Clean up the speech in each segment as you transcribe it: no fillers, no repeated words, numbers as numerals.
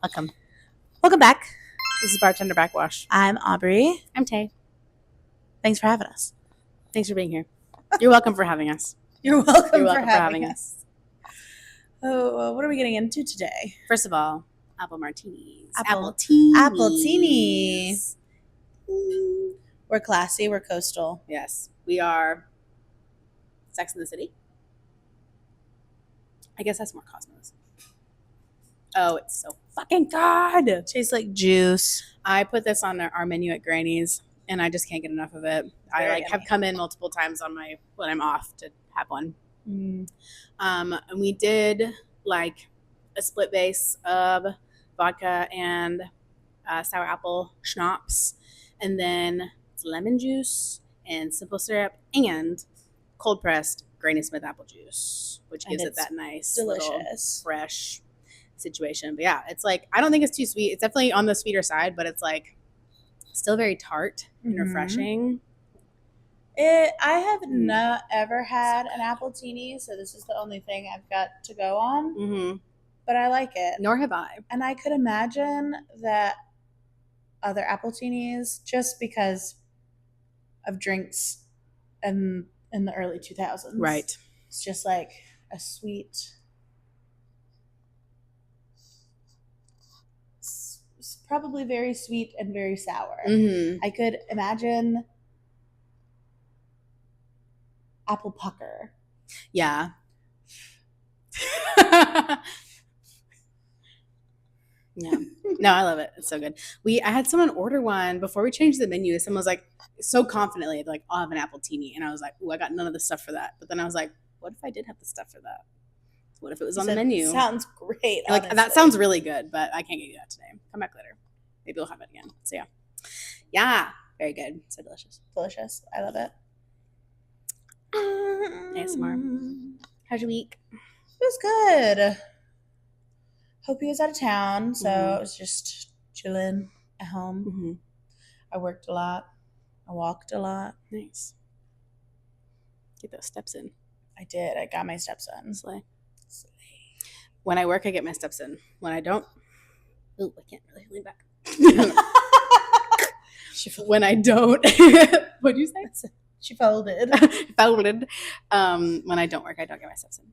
Welcome. Welcome back. This is Bartender Backwash. I'm Aubrey. I'm Tay. Thanks for having us. Thanks for being here. You're welcome for having us. You're welcome, You're welcome for having us. Oh, what are we getting into today? First of all, apple martinis. Appletinis. We're classy. We're coastal. Yes, we are. Sex in the City. I guess that's more Cosmos. Oh, it's so fucking good. Tastes like juice. I put this on our menu at Granny's, and I just can't get enough of it. Very have come in multiple times on when I'm off to have one. And we did like a split base of vodka and sour apple schnapps, and then lemon juice and simple syrup and cold pressed Granny Smith apple juice, which gives it that nice, delicious, little fresh situation. But yeah, it's like, I don't think it's too sweet. It's definitely on the sweeter side, but it's like still very tart and refreshing. I have not ever had an appletini, so this is the only thing I've got to go on. But I like it. Nor have I. And I could imagine that other appletinis, just because of drinks in the early 2000s. Right. It's just like a sweet, it's probably very sweet and very sour. I could imagine apple pucker. Yeah. Yeah. No, I love it. It's so good. I had someone order one before we changed the menu. Someone was like, so confidently, like, I'll have an appletini. And I was like, ooh, I got none of the stuff for that. But then I was like, what if I did have the stuff for that? What if it was on the menu? Sounds great. Like, honestly. that sounds really good, but I can't get you that today. Come back later. Maybe we'll have it again. So yeah. Yeah. Very good. So delicious. Delicious. I love it. ASMR. How's your week? It was good. Hope he was out of town, so I was just chilling at home. I worked a lot. I walked a lot. Nice. Get those steps in. I did. I got my steps in. Slay. When I work, I get my steps in. When I don't, ooh, I can't really lean back. When I don't, what'd you say? She folded. Folded. When I don't work, I don't get my steps in.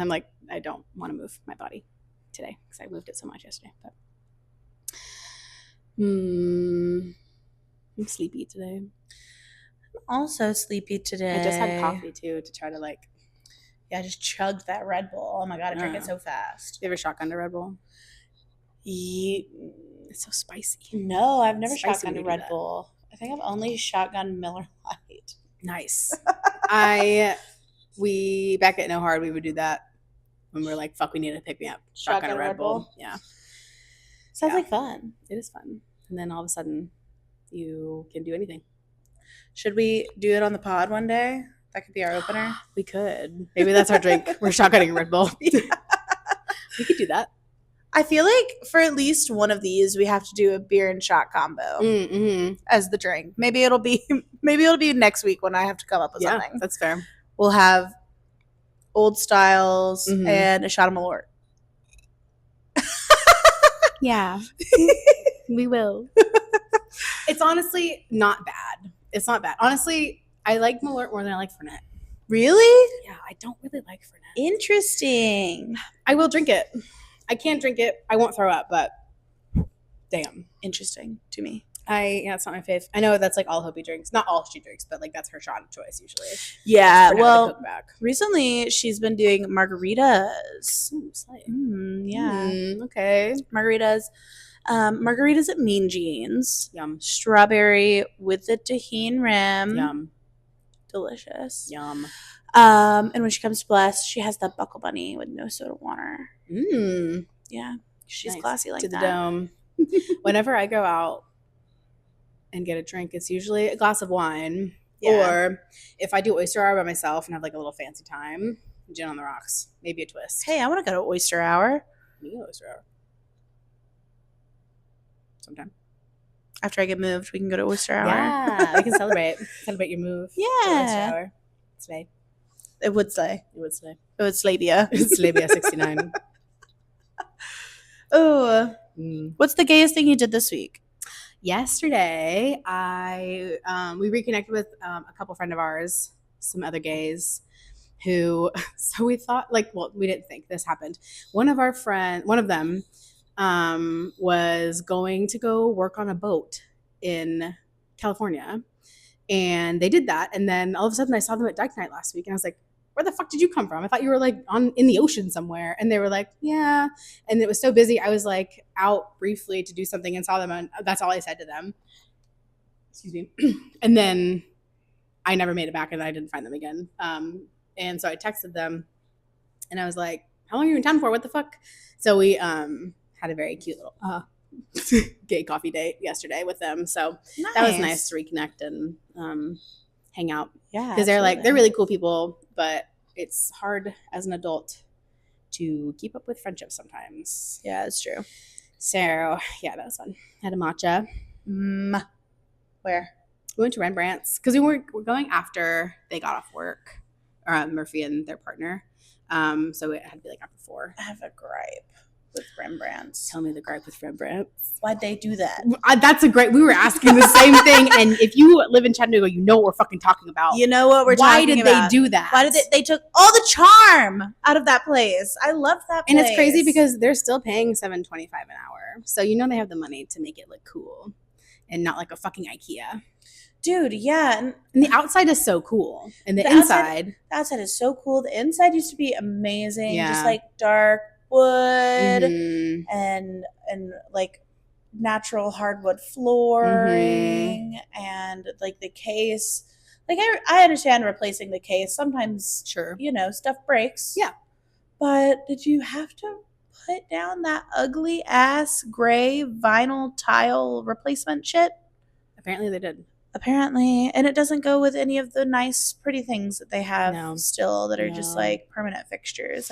I'm like, I don't want to move my body today because I moved it so much yesterday. But I'm sleepy today. I'm also sleepy today. I just had coffee too to try to I just chugged that Red Bull. Oh my god, I drank it so fast. You ever shotgunned a Red Bull? It's so spicy. No, I've never shotgunned a Red Bull. I think I've only shotgunned Miller Lite. Nice. We back at No Hard, we would do that when we were like, fuck, we need to pick me up. Shotgun a Red Bull. Yeah. Sounds like fun. It is fun. And then all of a sudden, you can do anything. Should we do it on the pod one day? That could be our opener. We could. Maybe that's our drink. We're shotgunning a Red Bull. We could do that. I feel like for at least one of these, we have to do a beer and shot combo as the drink. Maybe it'll be next week when I have to come up with something. That's fair. We'll have Old Styles and a shot of Malort. Yeah. We will. It's honestly not bad. It's not bad. Honestly, I like Malort more than I like Fernet. Really? Yeah, I don't really like Fernet. Interesting. I will drink it. I can't drink it. I won't throw up, but damn. Interesting to me. It's not my fave. I know that's like all Hopi drinks. Not all she drinks, but like that's her shot of choice usually. Yeah, well, recently she's been doing margaritas. Ooh, okay. Margaritas. Margaritas at Mean Jeans. Yum. Strawberry with the tahini rim. Yum. Delicious. Yum. And when she comes to Bless, she has that buckle bunny with no soda water. Yeah. She's classy like that. To the dome. Whenever I go out and get a drink, it's usually a glass of wine. Yeah. Or if I do oyster hour by myself and have like a little fancy time, gin on the rocks. Maybe a twist. Hey, I want to go to oyster hour. We go to oyster hour. Sometime. After I get moved, we can go to oyster hour. Yeah, we can celebrate your move. Yeah. Oyster hour. Slay. It would slay. It would slay. It would Slavia. Slavia 69. Oh. What's the gayest thing you did this week? Yesterday, we reconnected with a couple friend of ours, some other gays, who. So we thought, we didn't think this happened. One of them, was going to go work on a boat in California, and they did that. And then all of a sudden, I saw them at Dyke Night last week, and I was like, where the fuck did you come from? I thought you were in the ocean somewhere. And they were like, yeah. And it was so busy. I was out briefly to do something and saw them. And that's all I said to them. Excuse me. And then I never made it back and I didn't find them again. And so I texted them and I was like, how long are you in town for? What the fuck? So we had a very cute little gay coffee date yesterday with them. So that was nice to reconnect and hang out. Yeah. Because they're really cool people, but it's hard as an adult to keep up with friendships sometimes. Yeah, it's true. So yeah, that was fun. Had a matcha. Where? We went to Rembrandt's because we were going after they got off work. Murphy and their partner. So it had to be after 4. I have a gripe with Rembrandt's. Tell me the gripe with Rembrandt's. Why'd they do that? That's a great. We were asking the same thing, and if you live in Chattanooga, you know what we're fucking talking about. You know what we're talking about. Why did they do that? Why did they took all the charm out of that place? I love that place. And it's crazy because they're still paying $7.25 an hour, so you know they have the money to make it look cool, and not like a fucking IKEA. Dude, yeah. And the outside is so cool, and the inside. The outside is so cool. The inside used to be amazing, yeah. just dark wood and natural hardwood flooring and the case. I understand replacing the case. Sometimes, sure, stuff breaks. Yeah. But did you have to put down that ugly ass gray vinyl tile replacement shit? Apparently they did. Apparently. And it doesn't go with any of the nice, pretty things that they have still that are just permanent fixtures.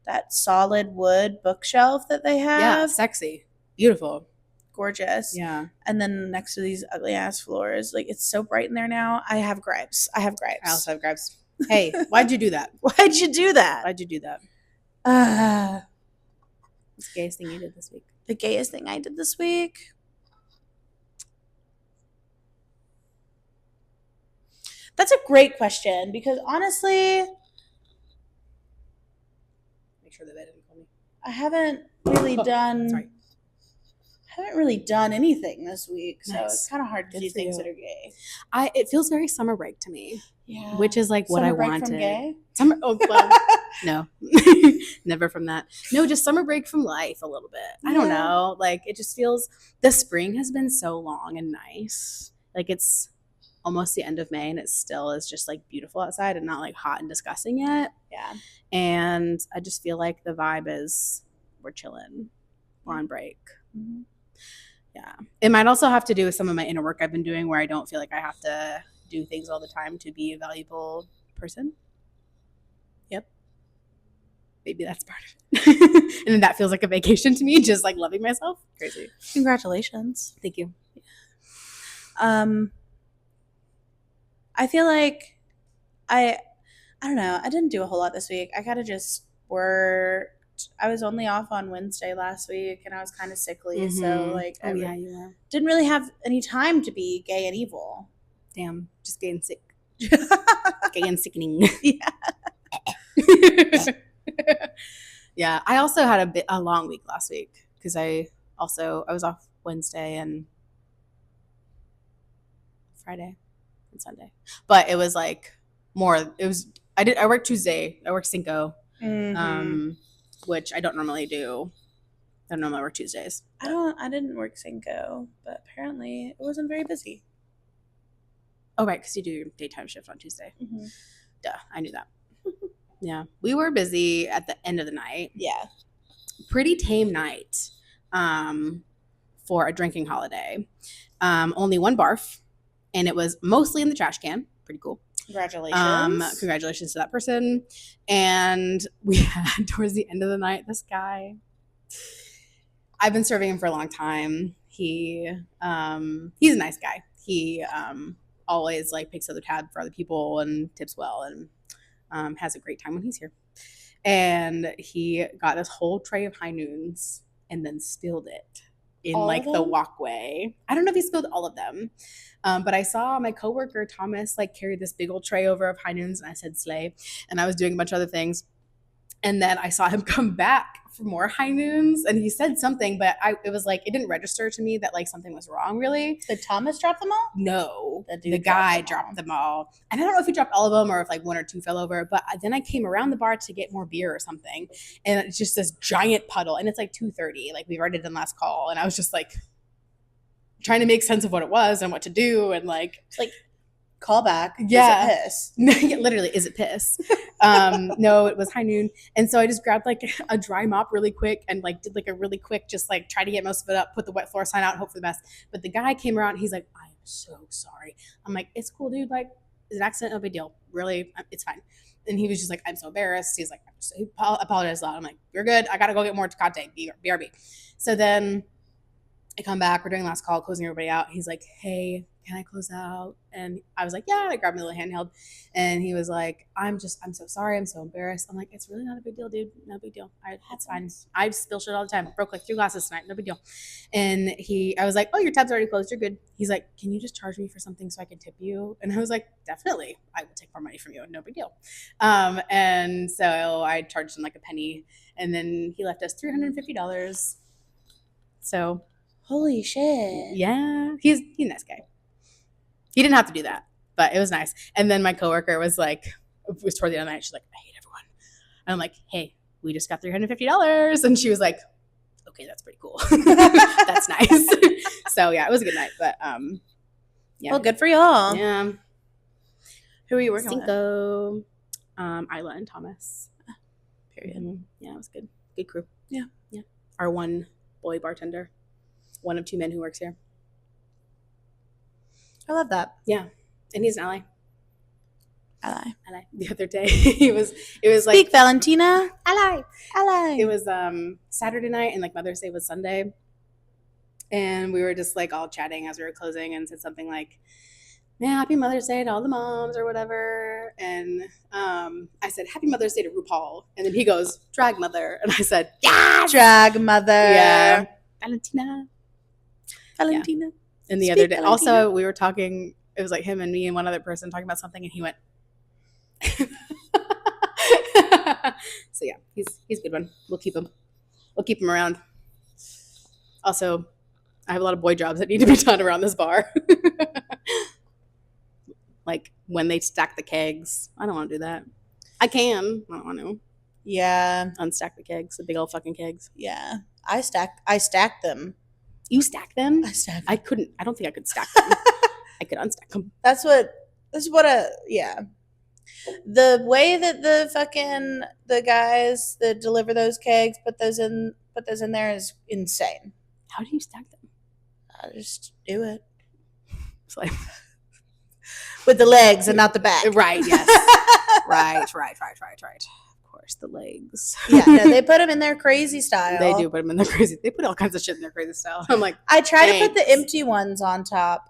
That solid wood bookshelf that they have. Yeah, sexy. Beautiful. Gorgeous. Yeah. And then next to these ugly ass floors, it's so bright in there now. I have gripes. I also have gripes. Hey, why'd you do that? Why'd you do that? What's the gayest thing you did this week? The gayest thing I did this week? That's a great question because honestly, make sure that they didn't call me. I haven't really done anything this week, so it's kind of hard to do things that are gay. It feels very summer break to me. Yeah, which is what I wanted. From gay? Summer. Oh well, no, never from that. No, just summer break from life a little bit. Yeah. I don't know. It just feels the spring has been so long and nice. It's almost the end of May and it still is just beautiful outside and not hot and disgusting yet. Yeah. And I just feel the vibe is we're chilling. We're on break. Mm-hmm. Yeah. It might also have to do with some of my inner work I've been doing where I don't feel I have to do things all the time to be a valuable person. Yep. Maybe that's part of it. And then that feels like a vacation to me, just loving myself. Crazy. Congratulations. Thank you. I feel I don't know. I didn't do a whole lot this week. I kind of just worked. I was only off on Wednesday last week, and I was kind of sickly. Mm-hmm. So you didn't really have any time to be gay and evil. Damn, just gay and sick. Gay and sickening. Yeah. Yeah. I also had a long week last week because I was off Wednesday and Friday. Sunday, but it was more. It was I worked Tuesday. I worked Cinco, which I don't normally do. I don't normally work Tuesdays. I didn't work Cinco, but apparently it wasn't very busy. Oh right, because you do your daytime shift on Tuesday. Mm-hmm. Duh, I knew that. Yeah, we were busy at the end of the night. Yeah, pretty tame night, for a drinking holiday. Only one barf. And it was mostly in the trash can. Pretty cool. Congratulations. Congratulations to that person. And we had, towards the end of the night, this guy. I've been serving him for a long time. He's a nice guy. He always picks up the tab for other people and tips well and has a great time when he's here. And he got this whole tray of high noons and then spilled it in All like of the them? walkway. I don't know if he spilled all of them. But I saw my coworker Thomas like carry this big old tray over of high noons, and I said slay, and I was doing a bunch of other things, and then I saw him come back for more high noons, and he said something, but it was like it didn't register to me that like something was wrong. Really, Did Thomas drop them all? no, The dude the guy dropped them dropped them all, and I don't know if he dropped all of them or if like one or two fell over. But then I came around the bar to get more beer or something, and it's just this giant puddle, and it's like 2:30, like we've already done last call, and I was just like trying to make sense of what it was and what to do, and like It's like, call back. Yeah. Is it piss? literally, is it piss? No, it was high noon, and so I just grabbed like a dry mop really quick and like did like a really quick, just like try to get most of it up, put the wet floor sign out, hope for the best. But the guy came around, he's like, "I am so sorry." I'm like, "It's cool, dude. Like, it's an accident, no big deal. Really, it's fine." And he was just like, "I'm so embarrassed." He's like, he apologized a lot. I'm like, "You're good. I gotta go get more Tecate, BRB." So then I come back, we're doing last call, closing everybody out. He's like, "Hey, can I close out?" And I was like, "Yeah." I grabbed my little handheld, and he was like, I'm so sorry. I'm so embarrassed." I'm like, "It's really not a big deal, dude. No big deal. It's fine. I spill shit all the time. Broke like 3 glasses tonight. No big deal." And I was like, "Oh, your tab's already closed. You're good." He's like, "Can you just charge me for something so I can tip you?" And I was like, "Definitely. I will take more money from you. No big deal." And so I charged him like a penny, and then he left us $350. So Holy shit. yeah, he's a nice guy. He didn't have to do that, but it was nice. And then my coworker was like, it was toward the end of the night, she's like, "I hate everyone." And I'm like, "Hey, we just got $350." And she was like, "Okay, that's pretty cool." That's nice. So yeah, it was a good night. But yeah. Well, good for y'all. Yeah. Who were you working with? Cinco, Isla and Thomas. Period. Mm-hmm. Yeah, it was good. Good crew. Yeah. Yeah. Our one boy bartender. One of 2 men who works here. I love that. Yeah. And he's an ally. Ally. The other day, it was like, Speak, Valentina. ally. Ally. It was Saturday night, and like Mother's Day was Sunday, and we were just like all chatting as we were closing, and said something like, "Man, happy Mother's Day to all the moms," or whatever. And I said, "Happy Mother's Day to RuPaul," and then he goes, "Drag mother," and I said, "Yeah, drag mother." Yeah, Valentina. Yeah. And the other day, Valentina. Also, we were talking. It was like him and me and one other person talking about something, and he went. So yeah, he's a good one. We'll keep him around. Also, I have a lot of boy jobs that need to be done around this bar. Like when they stack the kegs. I don't want to do that. I can. I don't want to. Yeah. Unstack the kegs, the big old fucking kegs. Yeah. I stack them. You stack them? I stack them. I couldn't. I don't think I could stack them. I could unstack them. That's what yeah. The way that the guys that deliver those kegs put those in there is insane. How do you stack them? I just do it. It's like with the legs and not the back. Right, yes. Right. Of course, the legs. Yeah, no, they put them in their crazy style. They do put them in their crazy. They put all kinds of shit in their crazy style. I'm like, I try to put the empty ones on top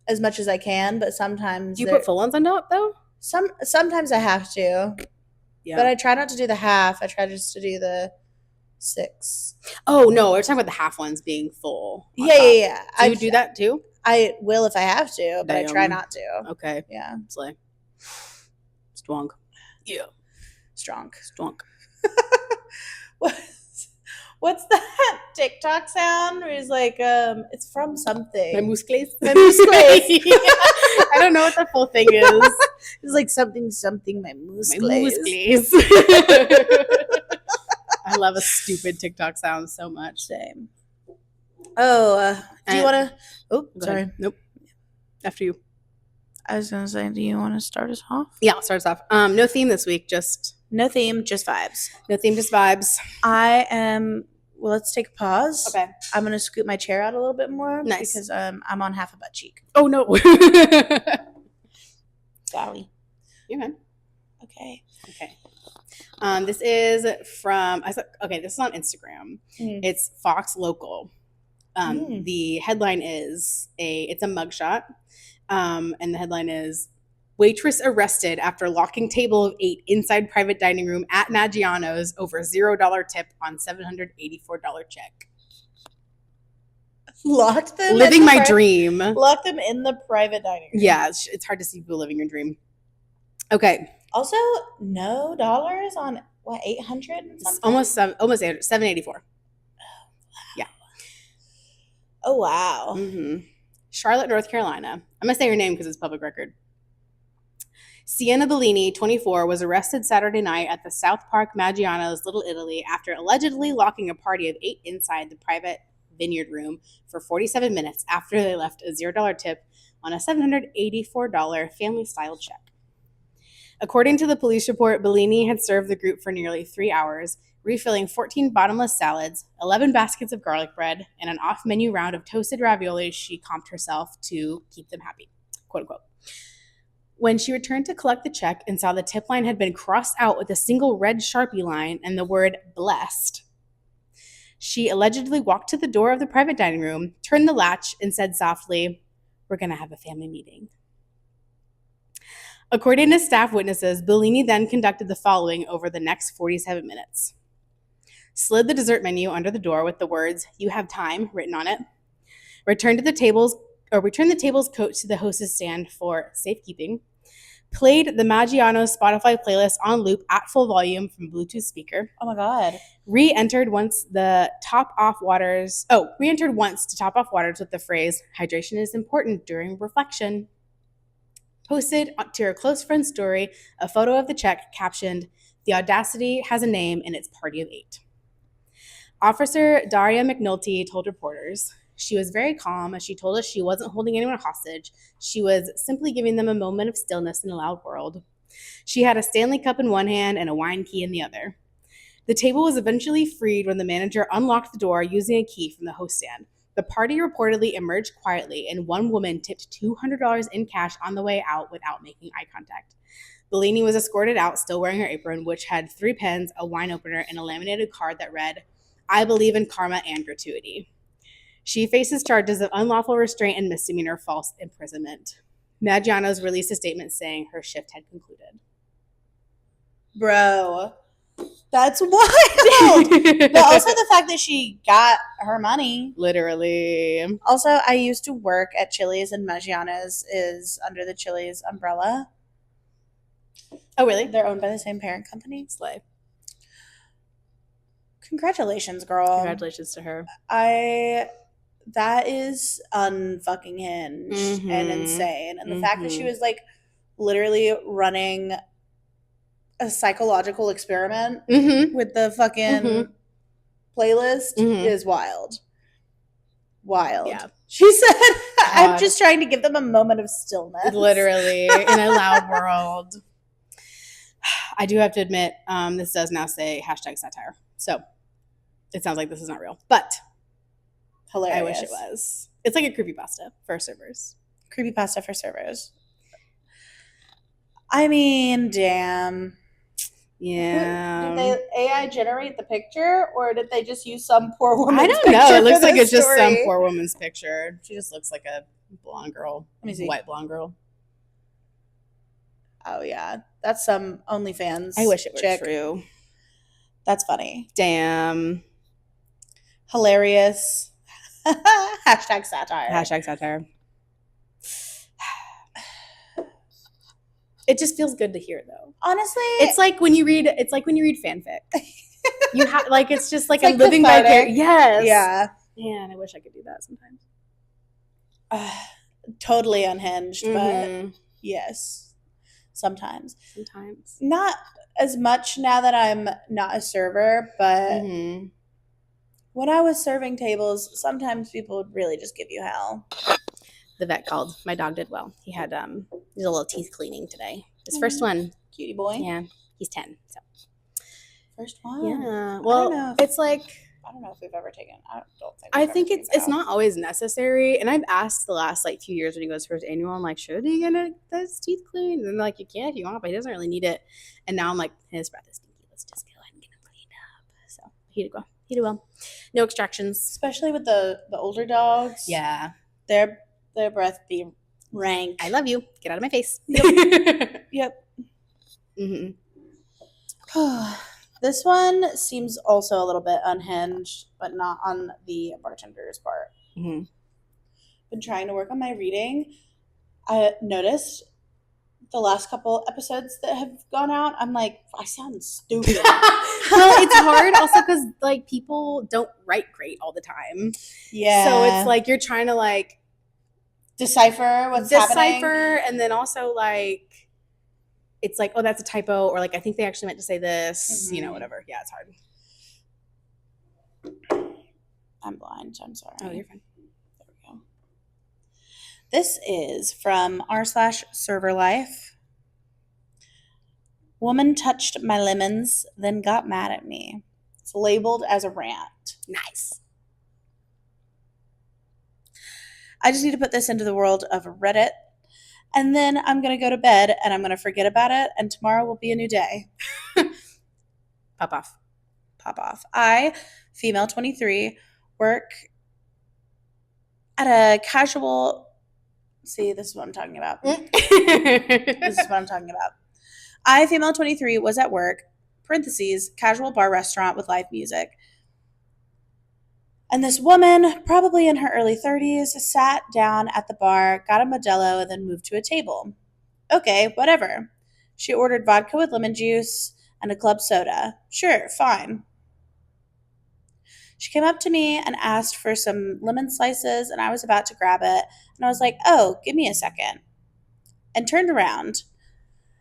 as much as I can, but sometimes do you put full ones on top though? Sometimes I have to. Yeah. But I try not to do the half. I try just to do the 6. Oh no, we're talking about the half ones being full. Yeah. Do you do that too? I will if I have to, but I try not to. Okay. Yeah. It's like strong. Yeah. Strong. What's that TikTok sound where he's like, it's from something. My muscles. My muscles. I don't know what the full thing is. It's like something, my muscles. My muscles. I love a stupid TikTok sound so much. Same. Oh, do you want to? Oh, sorry. Ahead. Nope. After you. I was gonna say, do you want to start us off? Yeah, I'll start us off. No theme this week. No theme, just vibes. No theme, just vibes. Well, let's take a pause. Okay. I'm gonna scoot my chair out a little bit more. Nice. Because I'm on half a butt cheek. Oh no. Sorry. You're fine. Okay. This is from. This is on Instagram. It's Fox Local. The headline is it's a mugshot, and the headline is Waitress arrested after locking table of 8 inside private dining room at Maggiano's over $0 tip on $784 check. Locked them. Living my dream. Locked them in the private dining room. Yeah, it's hard to see people living your dream. Okay. Also, no dollars on what, 800 and something? Almost 784. Yeah. Oh wow. Mm-hmm. Charlotte, North Carolina. I'm gonna say her name because it's public record. Sienna Bellini, 24, was arrested Saturday night at the South Park Maggiano's Little Italy after allegedly locking a party of 8 inside the private vineyard room for 47 minutes after they left a $0 tip on a $784 family-style check. According to the police report, Bellini had served the group for nearly 3 hours, refilling 14 bottomless salads, 11 baskets of garlic bread, and an off-menu round of toasted raviolis she comped herself to keep them happy, quote unquote. When she returned to collect the check and saw the tip line had been crossed out with a single red Sharpie line and the word blessed, she allegedly walked to the door of the private dining room, turned the latch, and said softly, "We're going to have a family meeting." According to staff witnesses, Bellini then conducted the following over the next 47 minutes. Slid the dessert menu under the door with the words, "You have time," written on it. Returned the table's coat to the hostess stand for safekeeping. Played the Maggiano's Spotify playlist on loop at full volume from Bluetooth speaker. Oh my god. Re-entered once to top off waters with the phrase, "Hydration is important during reflection." Posted to her close friend's story a photo of the check captioned, "The audacity has a name and it's party of 8." Officer Daria McNulty told reporters, "She was very calm as she told us she wasn't holding anyone hostage. She was simply giving them a moment of stillness in a loud world. She had a Stanley Cup in one hand and a wine key in the other." The table was eventually freed when the manager unlocked the door using a key from the host stand. The party reportedly emerged quietly, and one woman tipped $200 in cash on the way out without making eye contact. Bellini was escorted out, still wearing her apron, which had 3 pens, a wine opener, and a laminated card that read, "I believe in karma and gratuity." She faces charges of unlawful restraint and misdemeanor false imprisonment. Maggiano's released a statement saying her shift had concluded. Bro, that's wild. But also the fact that she got her money. Literally. Also, I used to work at Chili's, and Maggiano's is under the Chili's umbrella. Oh, really? They're owned by the same parent company. Slay. Congratulations, girl. Congratulations to her. That is unfucking hinged and insane. And the fact that she was like literally running a psychological experiment with the fucking playlist is wild. Wild. Yeah. She said, "I'm just trying to give them a moment of stillness." Literally, in a loud world. I do have to admit, this does now say #satire. So it sounds like this is not real. But hilarious. I wish it was. It's like a creepypasta for servers. Creepypasta for servers. I mean, damn. Yeah. Did they AI generate the picture, or did they just use some poor woman's picture? I don't know. It looks like it's just some poor woman's picture. She just looks like a blonde girl. Let me see. White blonde girl. Oh, yeah. That's some OnlyFans. I wish it were true. That's funny. Damn. Hilarious. #satire. #satire. It just feels good to hear, though. Honestly, it's like when you read fanfic. You have like it's just like I'm living my character. Yes. Yeah. Man, I wish I could do that sometimes. Totally unhinged, but yes, sometimes. Not as much now that I'm not a server, but when I was serving tables, sometimes people would really just give you hell. The vet called. My dog did well. He had a little teeth cleaning today. His first one. Cutie boy. Yeah, he's 10. So first one. Yeah. Well, it's like I don't know if we've ever taken. I think it's not always necessary. And I've asked the last few years when he goes for his annual, I'm like, should he get his teeth cleaned? And they're like, you can if you want, but he doesn't really need it. And now I'm like, his breath is stinky. Let's just go ahead and get him cleaned up. So he did well. No extractions. Especially with the older dogs. Yeah. Their breath be Rank. I love you. Get out of my face. Yep. Mm-hmm. This one seems also a little bit unhinged, but not on the bartender's part. Mm-hmm. Been trying to work on my reading. I noticed the last couple episodes that have gone out, I'm like, I sound stupid. Well, it's hard also because like people don't write great all the time. Yeah. So it's like you're trying to like decipher what's happening. And then also like it's like, oh, that's a typo, or like I think they actually meant to say this, you know, whatever. Yeah, it's hard. I'm blind, so I'm sorry. Oh, you're fine. There we go. This is from r/server life. Woman touched my lemons, then got mad at me. It's labeled as a rant. Nice. I just need to put this into the world of Reddit, and then I'm going to go to bed and I'm going to forget about it, and tomorrow will be a new day. Pop off. Pop off. I, female 23, work at a casual... See, this is what I'm talking about. This is what I'm talking about. I, female 23, was at work, parentheses, casual bar restaurant with live music. And this woman, probably in her early 30s, sat down at the bar, got a Modelo, and then moved to a table. Okay, whatever. She ordered vodka with lemon juice and a club soda. Sure, fine. She came up to me and asked for some lemon slices, and I was about to grab it. And I was like, oh, give me a second. And turned around.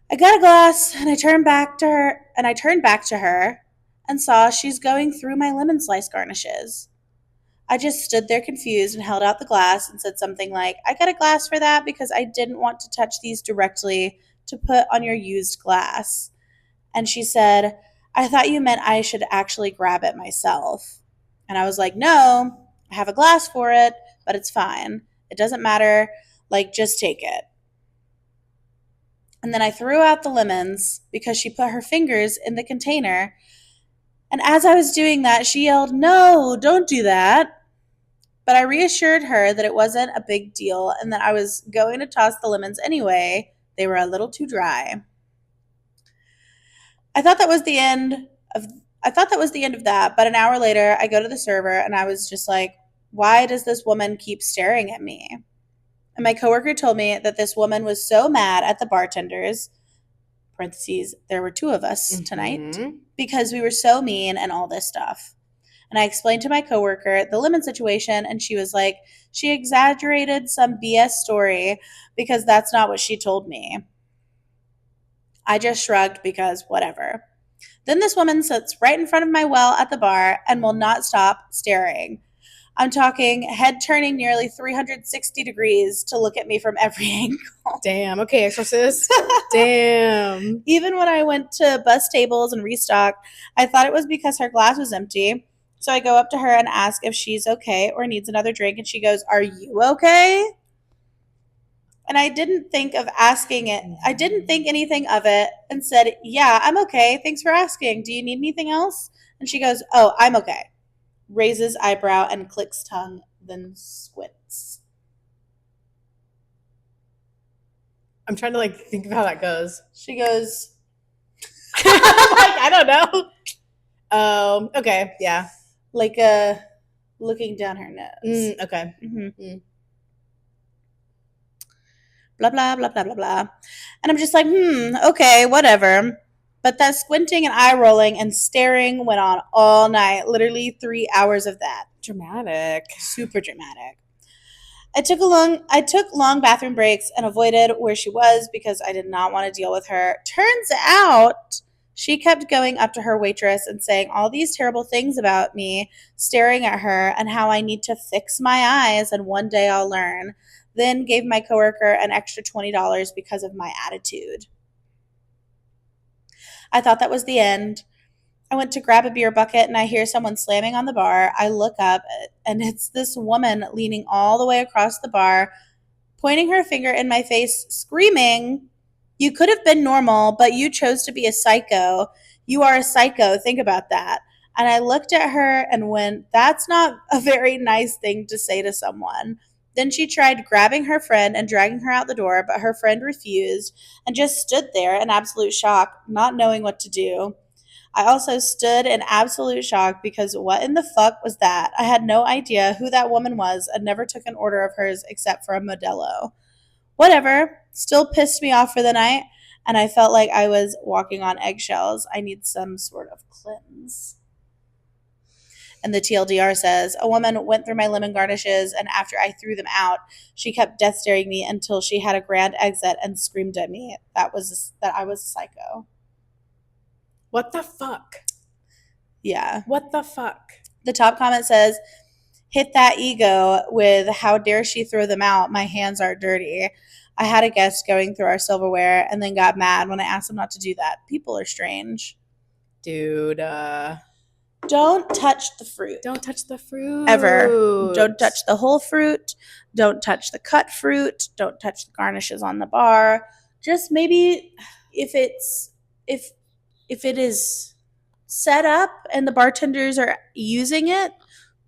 I got a glass, and I turned back to her and saw she's going through my lemon slice garnishes. I just stood there confused and held out the glass and said something like, I got a glass for that because I didn't want to touch these directly to put on your used glass. And she said, I thought you meant I should actually grab it myself. And I was like, no, I have a glass for it, but it's fine. It doesn't matter. Like, just take it. And then I threw out the lemons because she put her fingers in the container. And as I was doing that, she yelled, no, don't do that. But I reassured her that it wasn't a big deal and that I was going to toss the lemons anyway. They were a little too dry. I thought that was the end of that, but an hour later, I go to the server and I was just like, why does this woman keep staring at me? And my coworker told me that this woman was so mad at the bartenders, parentheses, there were 2 of us tonight, because we were so mean and all this stuff. And I explained to my coworker the lemon situation, and she was like, she exaggerated some BS story because that's not what she told me. I just shrugged because whatever. Then this woman sits right in front of my well at the bar and will not stop staring. I'm talking head turning nearly 360 degrees to look at me from every angle. Damn. Okay, exorcist. Damn. Even when I went to bus tables and restocked, I thought it was because her glass was empty. So I go up to her and ask if she's okay or needs another drink, and she goes, are you okay? And I didn't think of asking it. I didn't think anything of it and said, yeah, I'm okay. Thanks for asking. Do you need anything else? And she goes, oh, I'm okay. Raises eyebrow and clicks tongue, then squints. I'm trying to like think of how that goes. She goes, like, I don't know. Okay, yeah. Like looking down her nose. Okay. Mm-hmm. Blah, blah, blah, blah, blah, blah. And I'm just like, okay, whatever. But that squinting and eye rolling and staring went on all night. Literally 3 hours of that. Dramatic. Super dramatic. I took long bathroom breaks and avoided where she was because I did not want to deal with her. Turns out she kept going up to her waitress and saying all these terrible things about me, staring at her, and how I need to fix my eyes and one day I'll learn. Then gave my coworker an extra $20 because of my attitude. I thought that was the end. I went to grab a beer bucket and I hear someone slamming on the bar. I look up and it's this woman leaning all the way across the bar, pointing her finger in my face, screaming, you could have been normal, but you chose to be a psycho. You are a psycho. Think about that. And I looked at her and went, that's not a very nice thing to say to someone. Then she tried grabbing her friend and dragging her out the door, but her friend refused and just stood there in absolute shock, not knowing what to do. I also stood in absolute shock because what in the fuck was that? I had no idea who that woman was and never took an order of hers except for a Modelo. Whatever, still pissed me off for the night, and I felt like I was walking on eggshells. I need some sort of cleanse. And the TLDR says, a woman went through my lemon garnishes, and after I threw them out, she kept death staring me until she had a grand exit and screamed at me that I was a psycho. What the fuck? Yeah. What the fuck? The top comment says, hit that ego with how dare she throw them out. My hands are dirty. I had a guest going through our silverware and then got mad when I asked him not to do that. People are strange. Dude, don't touch the fruit. Don't touch the fruit. Ever. Don't touch the whole fruit. Don't touch the cut fruit. Don't touch the garnishes on the bar. Just maybe if it is set up and the bartenders are using it,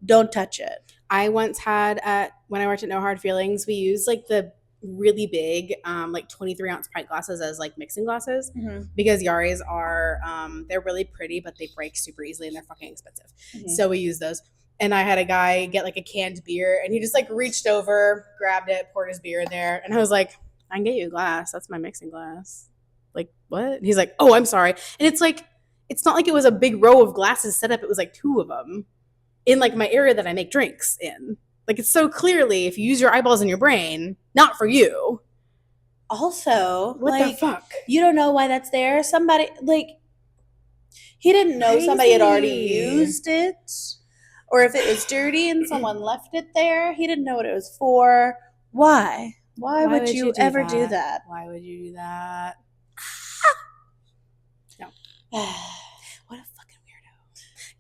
don't touch it. I once had when I worked at No Hard Feelings, we used like the really big like 23-ounce pint glasses as like mixing glasses because Yaris are they're really pretty, but they break super easily and they're fucking expensive. So we use those. And I had a guy get like a canned beer and he just like reached over, grabbed it, poured his beer in there, and I was like, I can get you a glass. That's my mixing glass. Like, what? And he's like, oh, I'm sorry. And it's like, it's not like it was a big row of glasses set up. It was like 2 of them in like my area that I make drinks in. Like, it's so clearly, if you use your eyeballs and your brain, not for you. Also, what like, the fuck? You don't know why that's there. Somebody, like, he didn't know somebody had already used it. Or if it was dirty and someone left it there. He didn't know what it was for. Why? Why would you ever do that? Why would you do that? No. What a fucking weirdo.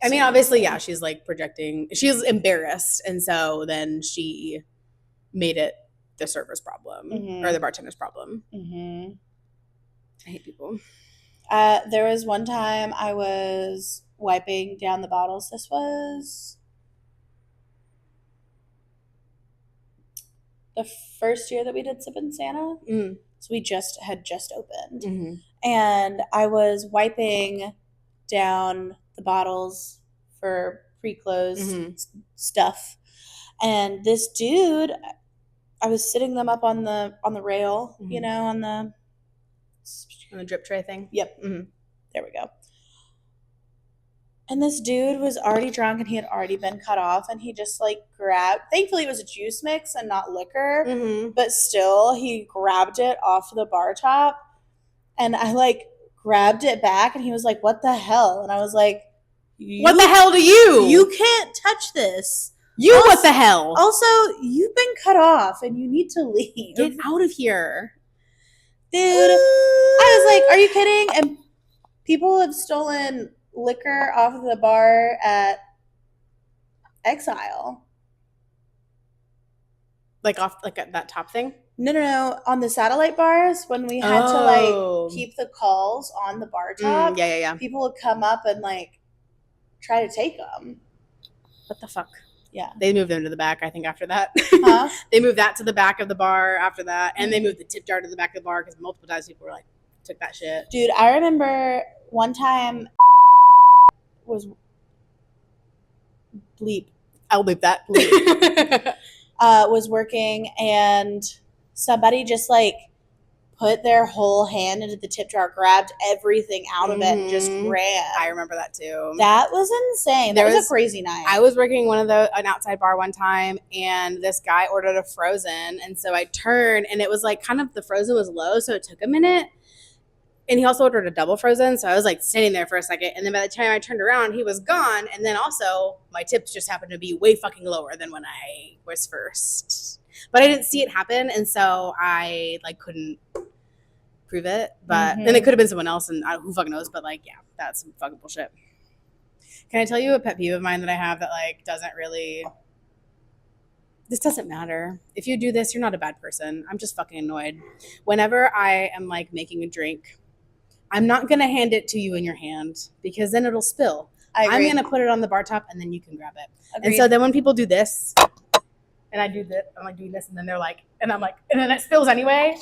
I mean, obviously, yeah, she's like projecting. She's embarrassed. And so then she made it the server's problem or the bartender's problem. I hate people. There was one time I was wiping down the bottles. This was the first year that we did Sip and Santa. So we had just opened. And I was wiping down the bottles for pre-closed stuff. And this dude, I was sitting them up on the rail, you know, on the drip tray thing. Yep. There we go. And this dude was already drunk and he had already been cut off, and he just like grabbed, thankfully it was a juice mix and not liquor, but still he grabbed it off the bar top, and I like grabbed it back and he was like, what the hell? And I was like, what the hell do you? You can't touch this. What the hell? Also, you've been cut off and you need to leave. Get out of here. Dude, I was like, are you kidding? And people have stolen liquor off of the bar at Exile. Like off like that top thing? No. On the satellite bars, when we had to like keep the calls on the bar top, yeah. people would come up and like try to take them. What the fuck? Yeah. They moved them to the back, I think, after that. Huh? They moved that to the back of the bar after that. And they moved the tip jar to the back of the bar because multiple times people were like, took that shit. Dude, I remember one time was bleep. I'll bleep that. Bleep. Was working and somebody just like put their whole hand into the tip jar, grabbed everything out of it, and just ran. I remember that too. That was insane. That was a crazy night. I was working an outside bar one time, and this guy ordered a frozen, and so I turned, and it was like kind of the frozen was low, so it took a minute. And he also ordered a double frozen, so I was like standing there for a second, and then by the time I turned around, he was gone. And then also my tips just happened to be way fucking lower than when I was first. But I didn't see it happen, and so I like couldn't prove it. But then it could have been someone else, and who fucking knows? But like, yeah, that's some fucking bullshit. Can I tell you a pet peeve of mine that I have that like doesn't really? This doesn't matter. If you do this, you're not a bad person. I'm just fucking annoyed. Whenever I am like making a drink, I'm not going to hand it to you in your hand because then it'll spill. I'm going to put it on the bar top and then you can grab it. Agreed. And so then when people do this, and and I do this. I'm like doing this, and then they're like, and I'm like, and then it spills anyway.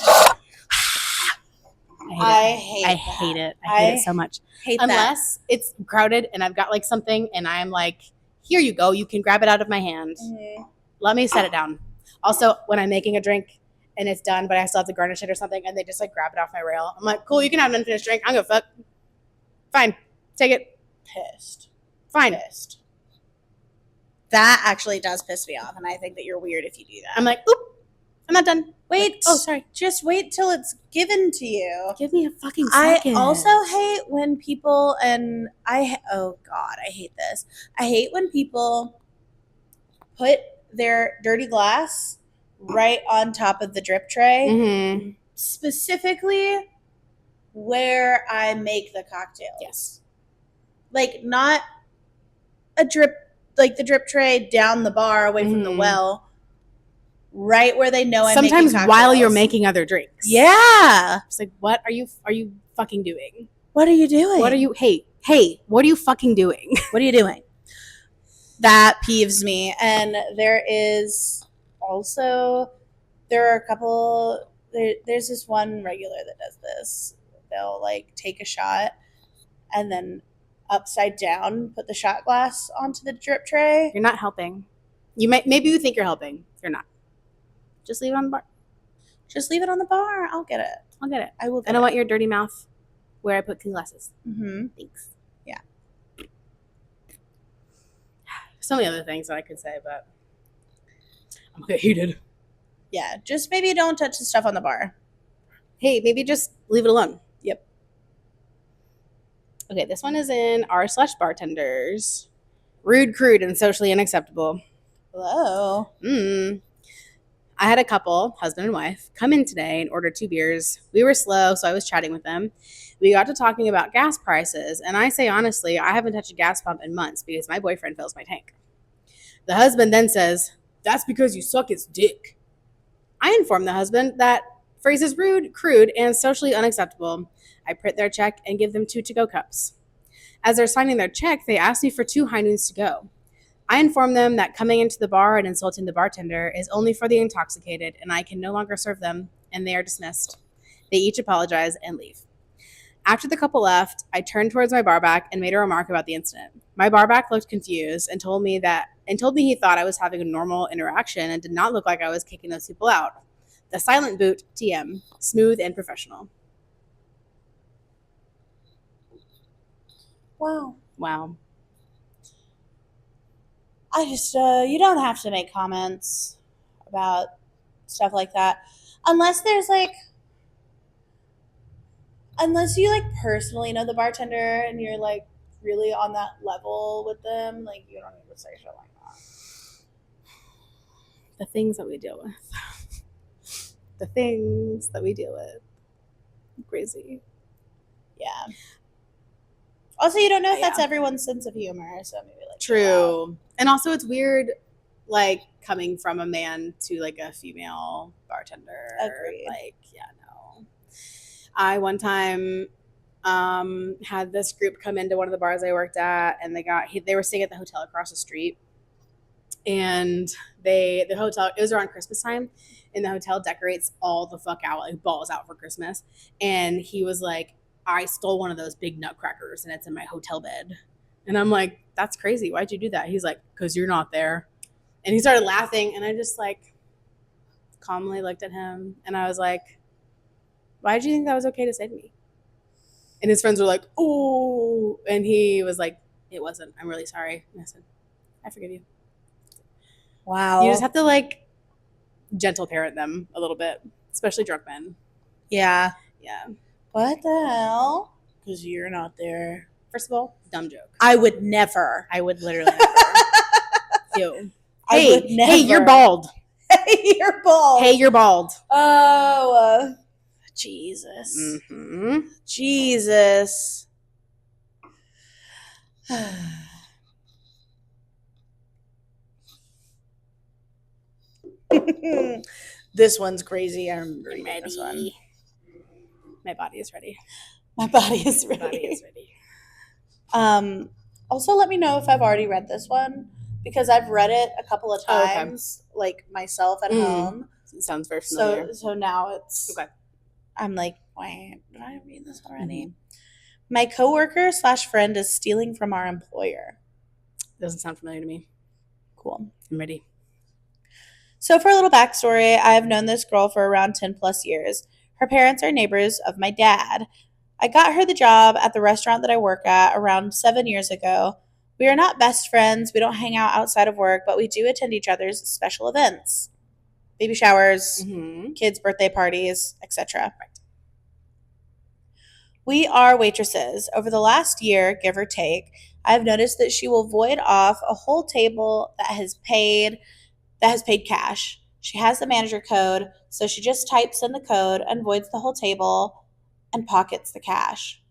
I hate it. I hate it so much. Unless it's crowded and I've got like something and I'm like, here you go. You can grab it out of my hand. Mm-hmm. Let me set it down. Also, when I'm making a drink and it's done, but I still have to garnish it or something, and they just like grab it off my rail, I'm like, cool, you can have an unfinished drink. I'm gonna fuck. Fine. Take it. Pissed. Fine. Pissed. That actually does piss me off, and I think that you're weird if you do that. I'm like, oop, I'm not done. Wait. Like, oh, sorry. Just wait till it's given to you. Give me a fucking second. I also hate when people, and oh God, I hate this. I hate when people put their dirty glass right on top of the drip tray, mm-hmm. specifically where I make the cocktails. Yes. Like, not a drip, like the drip tray down the bar away from the well, right where they know I'm making cocktails. Sometimes while you're making other drinks. Yeah. It's like, what are you fucking doing? What are you doing? Hey, what are you fucking doing? What are you doing? That peeves me. And there are a couple, there's this one regular that does this. They'll like take a shot and then upside down put the shot glass onto the drip tray. You're not helping. Maybe you think you're helping. You're not. Just leave it on the bar. Just leave it on the bar. I'll get it. I will. I don't want your dirty mouth where I put clean glasses. Mm-hmm. Thanks. Yeah. So many other things that I could say, but I'm gonna get heated. Yeah, just maybe don't touch the stuff on the bar. Hey, maybe just leave it alone. Yep. Okay, this one is in r/bartenders. Rude, crude, and socially unacceptable. Hello. I had a couple, husband and wife, come in today and order 2 beers. We were slow, so I was chatting with them. We got to talking about gas prices, and I say honestly, I haven't touched a gas pump in months because my boyfriend fills my tank. The husband then says, that's because you suck his dick. I inform the husband that phrase is rude, crude, and socially unacceptable. I print their check and give them 2 to-go cups. As they're signing their check, they ask me for 2 high noons to go. I inform them that coming into the bar and insulting the bartender is only for the intoxicated, and I can no longer serve them, and they are dismissed. They each apologize and leave. After the couple left, I turned towards my barback and made a remark about the incident. My barback looked confused and told me he thought I was having a normal interaction and did not look like I was kicking those people out. The silent boot, TM, smooth and professional. Wow. I just, you don't have to make comments about stuff like that. Unless you like personally know the bartender and you're like really on that level with them, like you don't need to say shit like that. The things that we deal with. Crazy. Yeah. Also, you don't know if that's everyone's sense of humor, so maybe like true. And also, it's weird, like coming from a man to like a female bartender. Agreed. Like, yeah, no. I one time had this group come into one of the bars I worked at, and they were staying at the hotel across the street, and the hotel, it was around Christmas time, and the hotel decorates all the fuck out, like balls out for Christmas, and he was like, I stole one of those big nutcrackers and it's in my hotel bed. And I'm like, that's crazy. Why'd you do that? He's like, because you're not there. And he started laughing, and I just like calmly looked at him, and I was like, why did you think that was okay to say to me? And his friends were like, oh, and he was like, it wasn't. I'm really sorry. And I said, I forgive you. Wow. You just have to like gentle parent them a little bit, especially drunk men. Yeah. Yeah. What the hell? Because you're not there. First of all, dumb joke. I would never. I would literally never. Ew. I would never. Hey, you're bald. Hey, you're bald. Hey, you're bald. Oh, Jesus. Mm-hmm. Jesus. This one's crazy. I remember reading this one. My body is ready. My body is ready. Also, let me know if I've already read this one, because I've read it a couple of Oh, okay. times, like myself at home. It sounds very familiar. So now it's Okay. I'm like, wait, did I read this already? My coworker / friend is stealing from our employer. Doesn't sound familiar to me. Cool. I'm ready. So for a little backstory, I've known this girl for around 10 plus years. Her parents are neighbors of my dad. I got her the job at the restaurant that I work at around 7 years ago. We are not best friends. We don't hang out outside of work, but we do attend each other's special events. Baby showers, kids' birthday parties, etc. We are waitresses. Over the last year, give or take, I've noticed that she will void off a whole table that has paid cash. She has the manager code, so she just types in the code and voids the whole table and pockets the cash.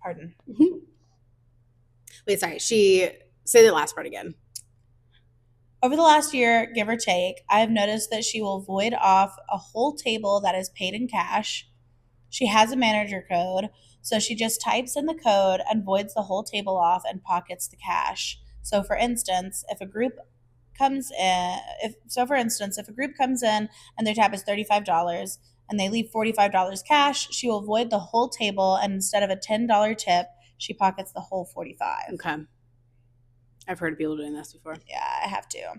Pardon. Wait, sorry. Say the last part again. Over the last year, give or take, I have noticed that she will void off a whole table that is paid in cash. She has a manager code, so she just types in the code and voids the whole table off and pockets the cash. So for instance, if a group comes in and their tab is $35 and they leave $45 cash, she will void the whole table, and instead of a $10 tip, she pockets the whole $45. Okay. I've heard of people doing this before. Yeah, I have to.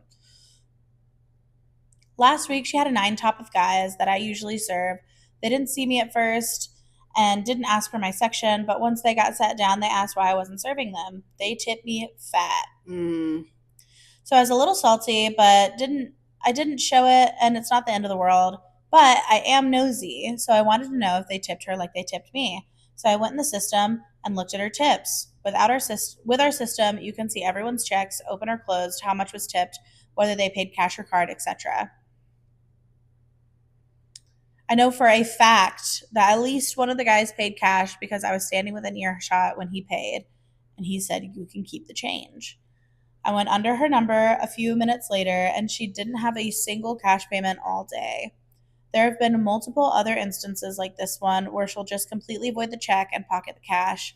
Last week, she had a 9 top of guys that I usually serve. They didn't see me at first and didn't ask for my section, but once they got sat down, they asked why I wasn't serving them. They tipped me fat. So I was a little salty, but I didn't show it, and it's not the end of the world. But I am nosy, so I wanted to know if they tipped her like they tipped me. So I went in the system and looked at her tips. With our system, you can see everyone's checks, open or closed, how much was tipped, whether they paid cash or card, etc. I know for a fact that at least one of the guys paid cash because I was standing within earshot when he paid, and he said, "You can keep the change." I went under her number a few minutes later, and she didn't have a single cash payment all day. There have been multiple other instances like this one where she'll just completely void the check and pocket the cash.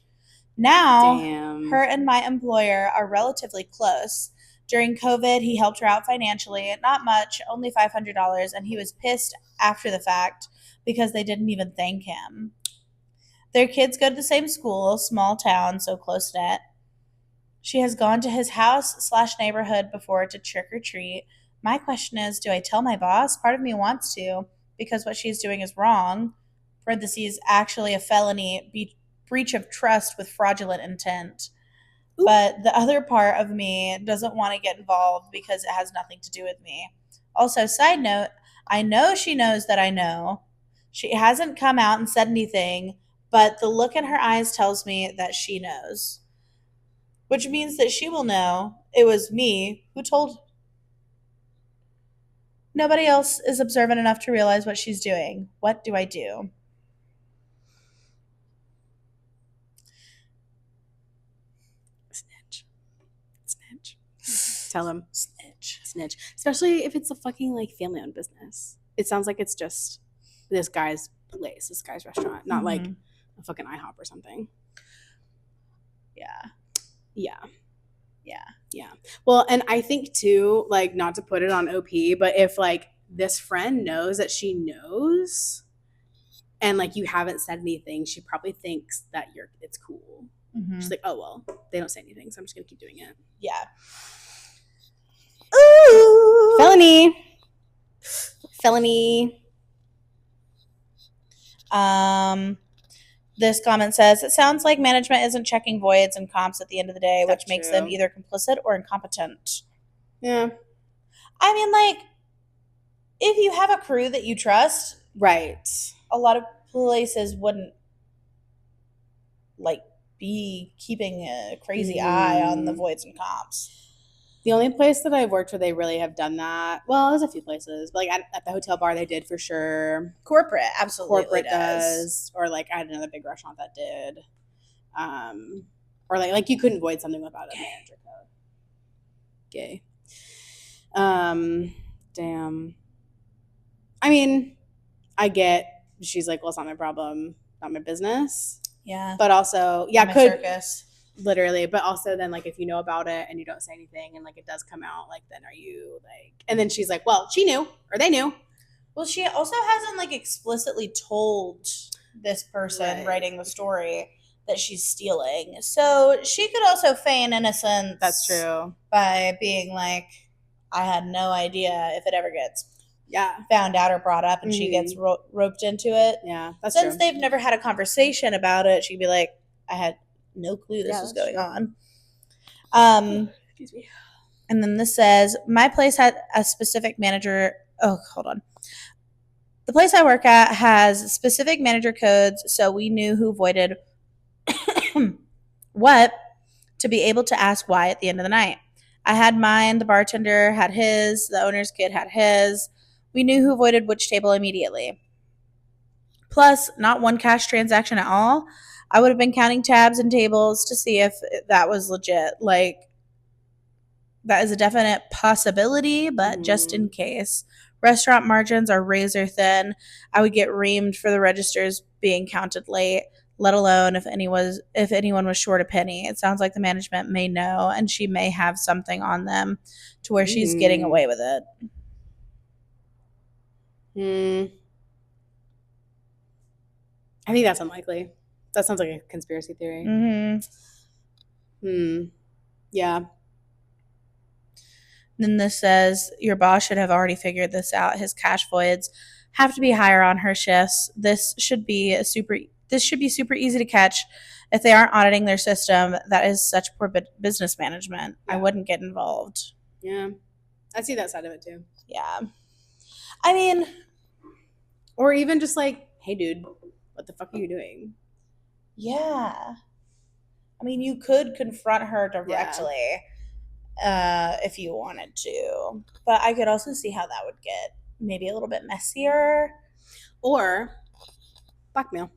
Now, her and my employer are relatively close. During COVID, he helped her out financially, not much, only $500, and he was pissed after the fact because they didn't even thank him. Their kids go to the same school, small town, so close-knit. She has gone to his house / neighborhood before to trick or treat. My question is, do I tell my boss? Part of me wants to, because what she's doing is wrong. Parentheses, actually a felony, breach of trust with fraudulent intent. Ooh. But the other part of me doesn't want to get involved because it has nothing to do with me. Also, side note, I know she knows that I know. She hasn't come out and said anything, but the look in her eyes tells me that she knows. Which means that she will know it was me who told. Nobody else is observant enough to realize what she's doing. What do I do? Snitch. Tell him. Snitch. Especially if it's a fucking like family-owned business. It sounds like it's just this guy's place, this guy's restaurant, not like a fucking IHOP or something. Yeah. Well, and I think too, like, not to put it on OP, but if like this friend knows that she knows and like you haven't said anything, she probably thinks that it's cool. She's like, oh well, they don't say anything, so I'm just gonna keep doing it. Yeah. Ooh. Felony. This comment says, it sounds like management isn't checking voids and comps at the end of the day, which makes them either complicit or incompetent. Yeah. I mean, like, if you have a crew that you trust, right, a lot of places wouldn't, like, be keeping a crazy eye on the voids and comps. The only place that I've worked where they really have done that, well, there's a few places, but like at the hotel bar they did for sure. Corporate absolutely Corporate does. Or like I had another big restaurant that did. Or like you couldn't void something without a manager code. Gay. Damn. I mean, I get she's like, well, it's not my problem, not my business. Yeah. But also, could circus. literally. But also then like if you know about it and you don't say anything and like it does come out, like then are you like? And then she's like, well, she knew or they knew. Well, she also hasn't like explicitly told this person writing the story that she's stealing. So she could also feign innocence. That's true. By being like, I had no idea if it ever gets Yeah. found out or brought up and she gets roped into it. Yeah, that's Since true. they've never had a conversation about it, she'd be like, I had no clue this was going on. Excuse me. And then this says, my place had a specific manager. Oh, hold on. The place I work at has specific manager codes, so we knew who voided what to be able to ask why at the end of the night. I had mine, the bartender had his, the owner's kid had his. We knew who voided which table immediately. Plus, not one cash transaction at all. I would have been counting tabs and tables to see if that was legit. Like, that is a definite possibility, but just in case. Restaurant margins are razor thin. I would get reamed for the registers being counted late, let alone if anyone was short a penny. It sounds like the management may know, and she may have something on them to where she's getting away with it. I think that's unlikely. That sounds like a conspiracy theory. Yeah. Then this says, your boss should have already figured this out. His cash voids have to be higher on her shifts. This should be super easy to catch. If they aren't auditing their system, that is such poor business management. Yeah. I wouldn't get involved. Yeah. I see that side of it too. Yeah. I mean, or even just like, hey dude, what the fuck are you doing? Yeah. I mean, you could confront her directly. Yeah. If you wanted to. But I could also see how that would get maybe a little bit messier. Or blackmail.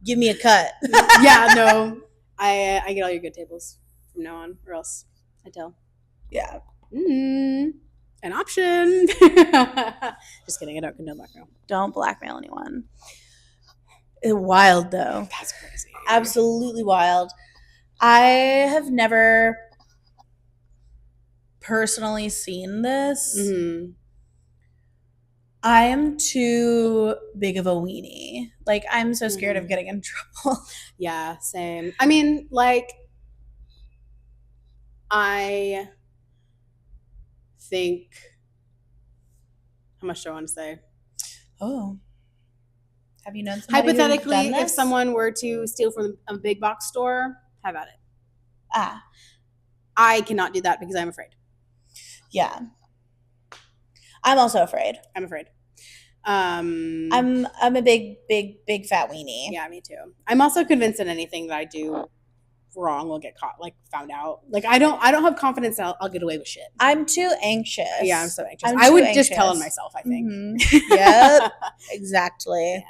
Give me a cut. Yeah, no. I get all your good tables from now on, or else I tell. Yeah. An option. Just kidding. I don't condone blackmail. Don't blackmail anyone. It's wild, though. That's crazy. Absolutely wild. I have never personally seen this. I am too big of a weenie. Like, I'm so scared of getting in trouble. Yeah, same. I mean, like, I think, how much do I want to say? Oh. Have you known somebody hypothetically, who's done this? If someone were to steal from a big box store, have at it. I cannot do that because I'm afraid. Yeah. I'm also afraid. I'm afraid. I'm a big fat weenie. Yeah, me too. I'm also convinced that anything that I do wrong will get caught, like found out. Like I don't have confidence that I'll get away with shit. I'm too anxious. Yeah, I'm so anxious. I would just tell on myself, I think. Yep. Exactly. Yeah.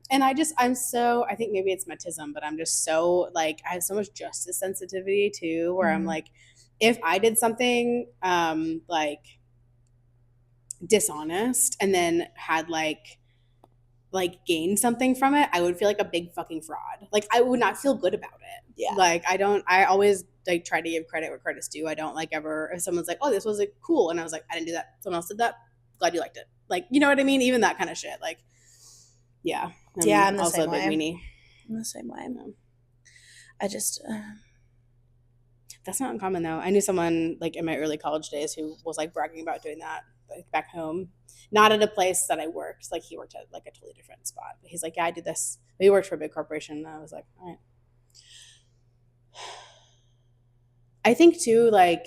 And I think maybe it's my tism, but I'm just so like, I have so much justice sensitivity too, where I'm like, if I did something like dishonest and then had like gained something from it, I would feel like a big fucking fraud. Like I would not feel good about it. Yeah. Like I always like try to give credit where credit's due. I don't like ever, if someone's like, oh, this was like cool. And I was like, I didn't do that. Someone else did that. Glad you liked it. Like, you know what I mean? Even that kind of shit. Like, yeah. I'm the also same a big way. weenie. I'm the same way. I just that's not uncommon though. I knew someone like in my early college days who was like bragging about doing that like back home, not at a place that I worked. Like he worked at like a totally different spot. But he's like, yeah, I do this. But he worked for a big corporation. And I was like, all right. I think too, like,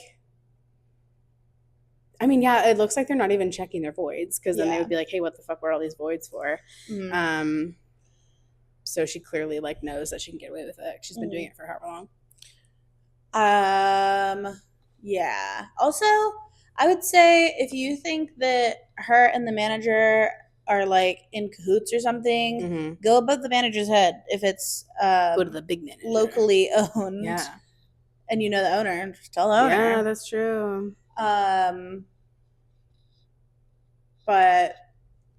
I mean, yeah, it looks like they're not even checking their voids because then they would be like, hey, what the fuck were all these voids for? So she clearly like knows that she can get away with it. She's been doing it for however long. Yeah. Also, I would say if you think that her and the manager are like in cahoots or something, go above the manager's head. If it's go to the big manager, locally owned. Yeah. And you know the owner, just tell the owner. Yeah, that's true. But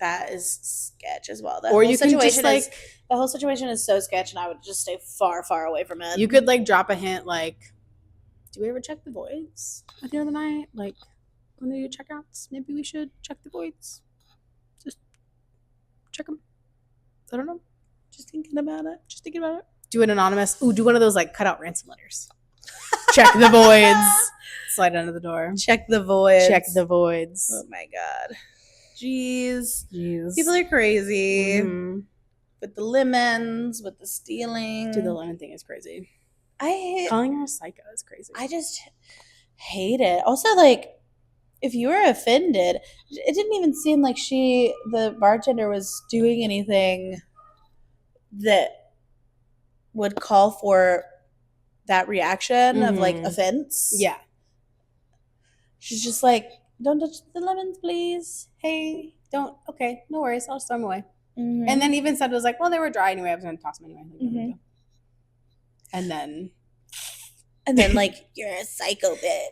that is sketch as well. Or you can just like the whole situation is so sketch, and I would just stay far, far away from it. You could like drop a hint like, do we ever check the voids at the end of the night? Like when they do checkouts, maybe we should check the voids. Just check them. I don't know. Just thinking about it. Do an anonymous. Ooh, do one of those like cutout ransom letters. Check the voids. Slide under the door. Check the voids. Oh my god. Jeez. People are are crazy. Mm-hmm. With the lemons, with the stealing. Dude, the lemon thing is crazy. Calling her a psycho is crazy. I just hate it. Also, like, if you were offended, it didn't even seem like the bartender, was doing anything that would call for that reaction of like offense. Yeah. She's just like, don't touch the lemons, please. Hey, don't. Okay, no worries. I'll just throw them away. Mm-hmm. And then even said, was like, well, they were dry anyway. I was going to toss them anyway. And then like, you're a psycho bitch.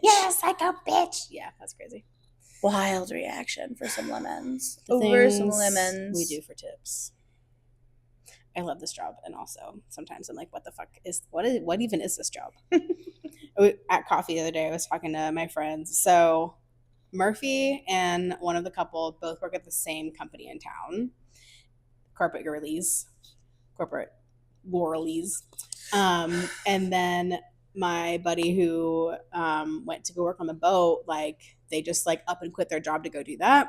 Yeah, that's crazy. Wild reaction for some lemons. Over some lemons. We do for tips. I love this job, and also sometimes I'm like, what the fuck what even is this job? At coffee the other day, I was talking to my friends. So Murphy and one of the couple both work at the same company in town, corporate girlies. And then my buddy who went to go work on the boat, like they just like up and quit their job to go do that.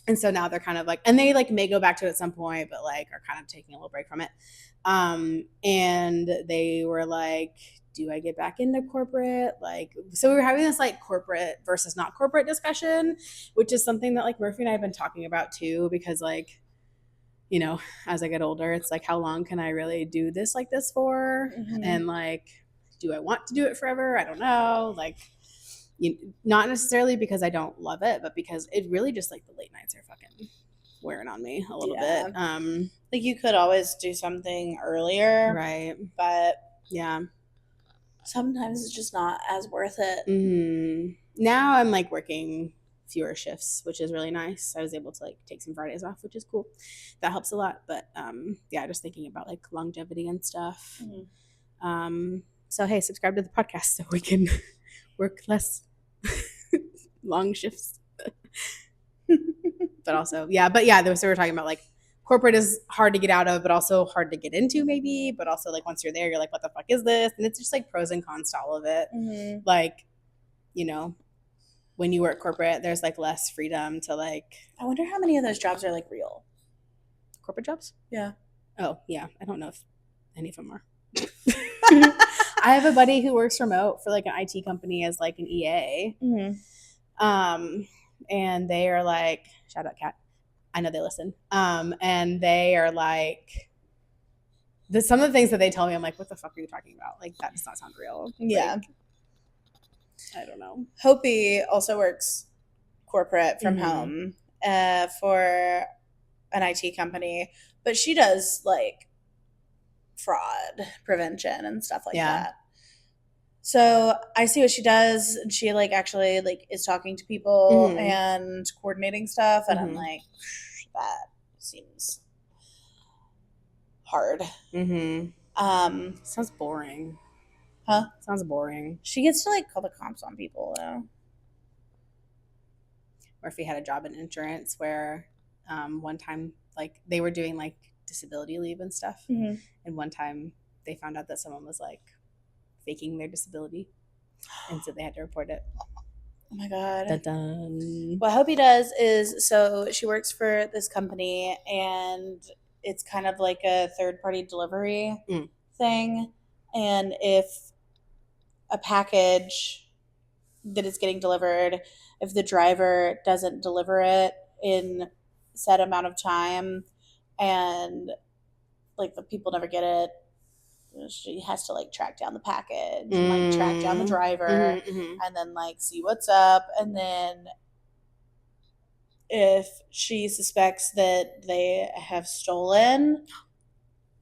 And so now they're kind of like, and they like may go back to it at some point, but like are kind of taking a little break from it. And they were like, do I get back into corporate? Like, so we were having this like corporate versus not corporate discussion, which is something that like Murphy and I have been talking about too, because like, you know, as I get older, it's like, how long can I really do this like this for? Mm-hmm. And like, do I want to do it forever? I don't know. Like, not necessarily because I don't love it, but because it really just like the late nights are fucking wearing on me a little bit. Like you could always do something earlier, right? But yeah, sometimes it's just not as worth it. Mm-hmm. Now I'm like working fewer shifts, which is really nice. I was able to like take some Fridays off, which is cool. That helps a lot. But yeah, just thinking about like longevity and stuff. Mm-hmm. So hey, subscribe to the podcast so we can work less long shifts. But also, yeah, so we're talking about like corporate is hard to get out of, but also hard to get into maybe, but also like once you're there, you're like, what the fuck is this? And it's just like pros and cons to all of it. Mm-hmm. Like, you know, when you work corporate, there's like less freedom to like. I wonder how many of those jobs are like real. Corporate jobs? Yeah. Oh, yeah. I don't know if any of them are. I have a buddy who works remote for like an IT company as like an EA. Mm-hmm. And they are like, shout out Kat. I know they listen. And they are like, some of the things that they tell me, I'm like, what the fuck are you talking about? Like, that does not sound real. Yeah. Like, I don't know. Hopi also works corporate from home for an IT company, but she does like fraud prevention and stuff like that. So I see what she does, and she like actually like is talking to people and coordinating stuff, and I'm like, that seems hard. Sounds boring. Huh? Sounds boring. She gets to like call the cops on people though. Murphy had a job in insurance where one time like they were doing like disability leave and stuff, and one time they found out that someone was like faking their disability, and so they had to report it. Oh my god. Dun-dun. What Hopi does is, so she works for this company, and it's kind of like a third-party delivery thing, and if a package that is getting delivered, if the driver doesn't deliver it in set amount of time and like the people never get it, she has to like track down the package and like track down the driver and then like see what's up, and then if she suspects that they have stolen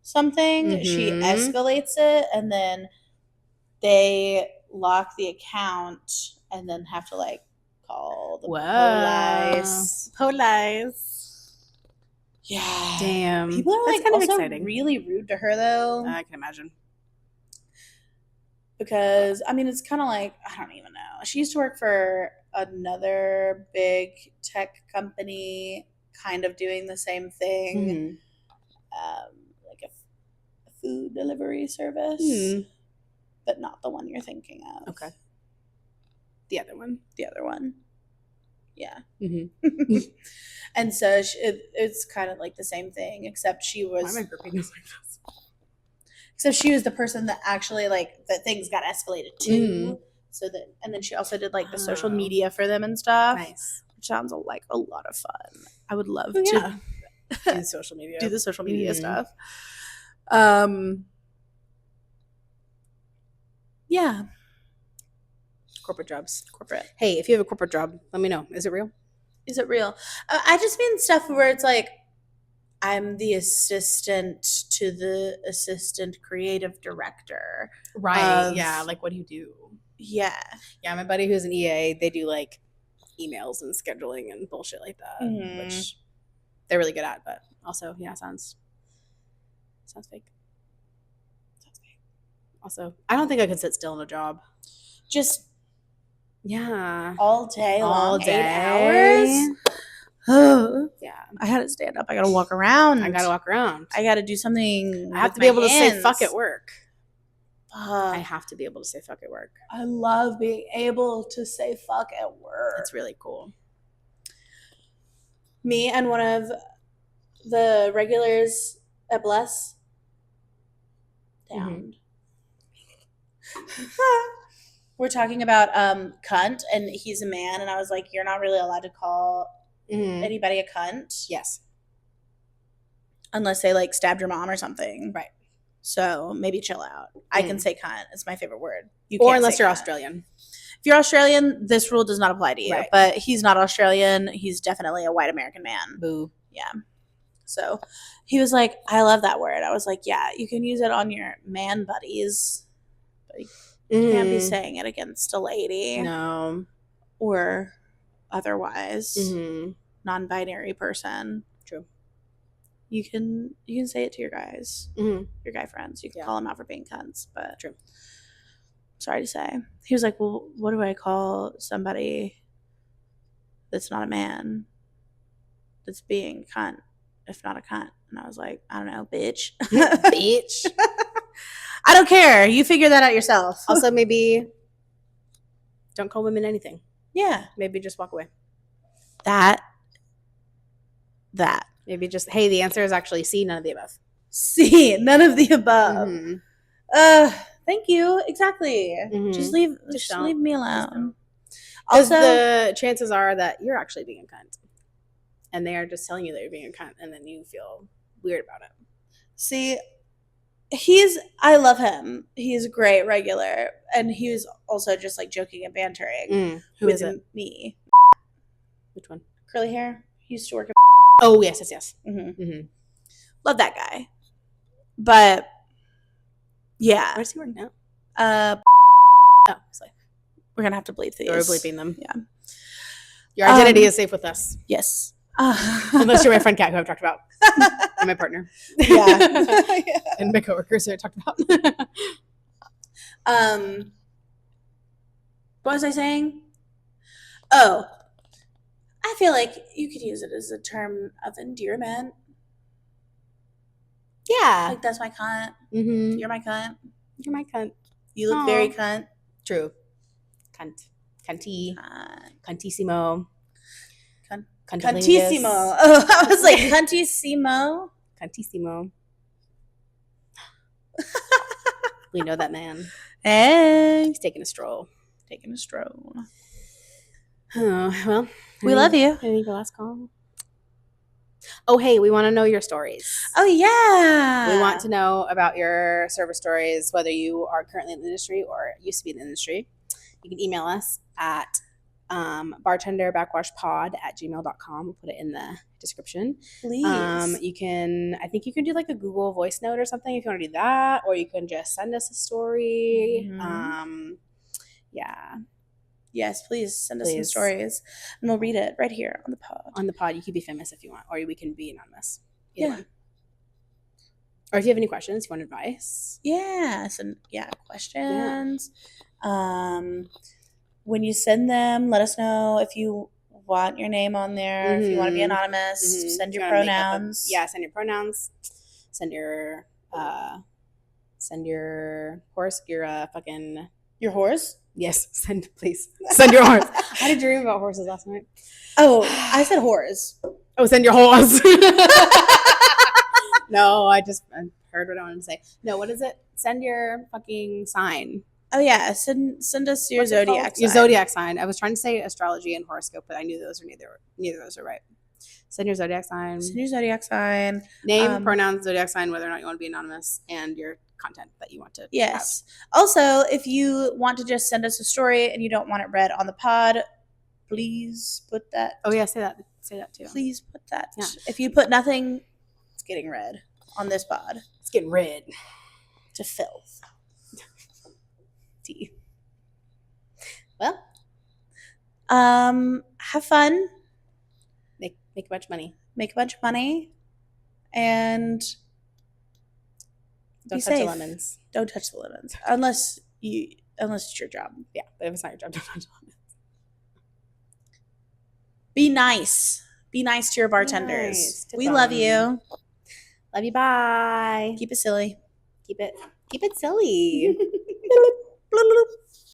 something, she escalates it, and then they lock the account and then have to like call the police. Yeah. Damn. People are That's like kind of also exciting. really rude to her though. I can imagine. Because I mean, it's kind of like, I don't even know. She used to work for another big tech company, kind of doing the same thing, like a food delivery service, but not the one you're thinking of. Okay. The other one. The other one. Yeah. Mm-hmm. And so it's kind of like the same thing, except she was. Why am I gripping this like this? Except she was the person that actually like that things got escalated to. So that, and then she also did like the social media for them and stuff. Nice. Which sounds like a lot of fun. I would love to to do the social media. Do the social media stuff. Yeah. Corporate jobs. Corporate. Hey, if you have a corporate job, let me know. Is it real? Is it real? I just mean stuff where it's like, I'm the assistant to the assistant creative director. Right. Yeah. Like, what do you do? Yeah. Yeah. My buddy who's an EA, they do like emails and scheduling and bullshit like that, which they're really good at. But also, yeah, sounds fake. Sounds fake. Also, I don't think I could sit still in a job. Just all day long, 8 hours. Yeah, I gotta stand up. I gotta walk around. I gotta do something. I have to be able to say fuck at work. I have to be able to say fuck at work. I love being able to say fuck at work. It's really cool. Me and one of the regulars at Bless down. We're talking about cunt, and he's a man, and I was like, you're not really allowed to call anybody a cunt. Yes. Unless they like stabbed your mom or something. Right. So maybe chill out. I can say cunt. It's my favorite word. You can't, or unless you're Australian. If you're Australian, this rule does not apply to you. Right. But he's not Australian. He's definitely a white American man. Boo. Yeah. So he was like, I love that word. I was like, yeah, you can use it on your man buddies. But you can't be saying it against a lady. No. Or otherwise non-binary person. True. You can say it to your guys, your guy friends. You can call them out for being cunts, but true. Sorry to say. He was like, well, what do I call somebody that's not a man that's being a cunt, if not a cunt? And I was like, I don't know, bitch. Bitch. I don't care. You figure that out yourself. Also, maybe don't call women anything. Yeah. Maybe just walk away. That. Maybe just, hey, the answer is actually C, none of the above. C, none of the above. Thank you. Exactly. Just leave me alone. Also, the chances are that you're actually being a cunt. And they are just telling you that you're being a cunt, and then you feel weird about it. See, I love him. He's a great regular. And he was also just like joking and bantering. Who is it? Me. Which one? Curly hair. He used to work at Oh, yes. Love that guy. But yeah. Where's he working now? Sorry. We're gonna have to bleep these. We're bleeping them. Yeah. Your identity is safe with us. Yes. Unless you're my friend Kat, who I've talked about. And my partner. Yeah. And my coworkers who I talked about. What was I saying? Oh. I feel like you could use it as a term of endearment. Yeah. Like, that's my cunt. You're my cunt. You're my cunt. You look very cunt. True. Cunt. Cunty. Cuntissimo. Cuntissimo. Oh, I was like, cuntissimo. Cuntissimo. We know that man. Hey. He's taking a stroll. Oh, well. We love you. Any last call? Oh, hey, we want to know your stories. Oh, yeah. We want to know about your service stories, whether you are currently in the industry or used to be in the industry. You can email us at bartenderbackwashpod@gmail.com. We'll put it in the description. Please. I think you can do like a Google voice note or something if you want to do that, or you can just send us a story. Yeah. Yes, please send us some stories, and we'll read it right here on the pod. On the pod, you could be famous if you want, or we can be anonymous. Either Yeah. one. Or if you have any questions, you want advice. Yeah. Some questions. When you send them, let us know if you want your name on there. If you want to be anonymous, send your pronouns. Send your pronouns. Send your horse. Your fucking Your horse. yes. Please send your horse. I had a dream about horses last night. Oh, I said horse. Oh, send your horse. No, I heard what I wanted to say. No, what is it? Send your fucking sign. Oh yeah, send us your zodiac sign. Your zodiac sign. I was trying to say astrology and horoscope, but I knew those are neither of those are right. Send your zodiac sign. Send your zodiac sign. Name, pronouns, zodiac sign, whether or not you want to be anonymous, and your content that you want to yes. Have. Also, if you want to just send us a story and you don't want it read on the pod, please put that. Oh yeah, say that. Say that too. Please put that. Yeah. If you put nothing, it's getting read on this pod. It's getting read to filth. Tea. Well, have fun. Make a bunch of money. Make a bunch of money, and don't touch the lemons. Don't touch the lemons unless it's your job. Yeah, but if it's not your job, don't touch the lemons. Be nice. Be nice to your bartenders. Nice to them. Love you. Love you. Bye. Keep it silly. Keep it silly.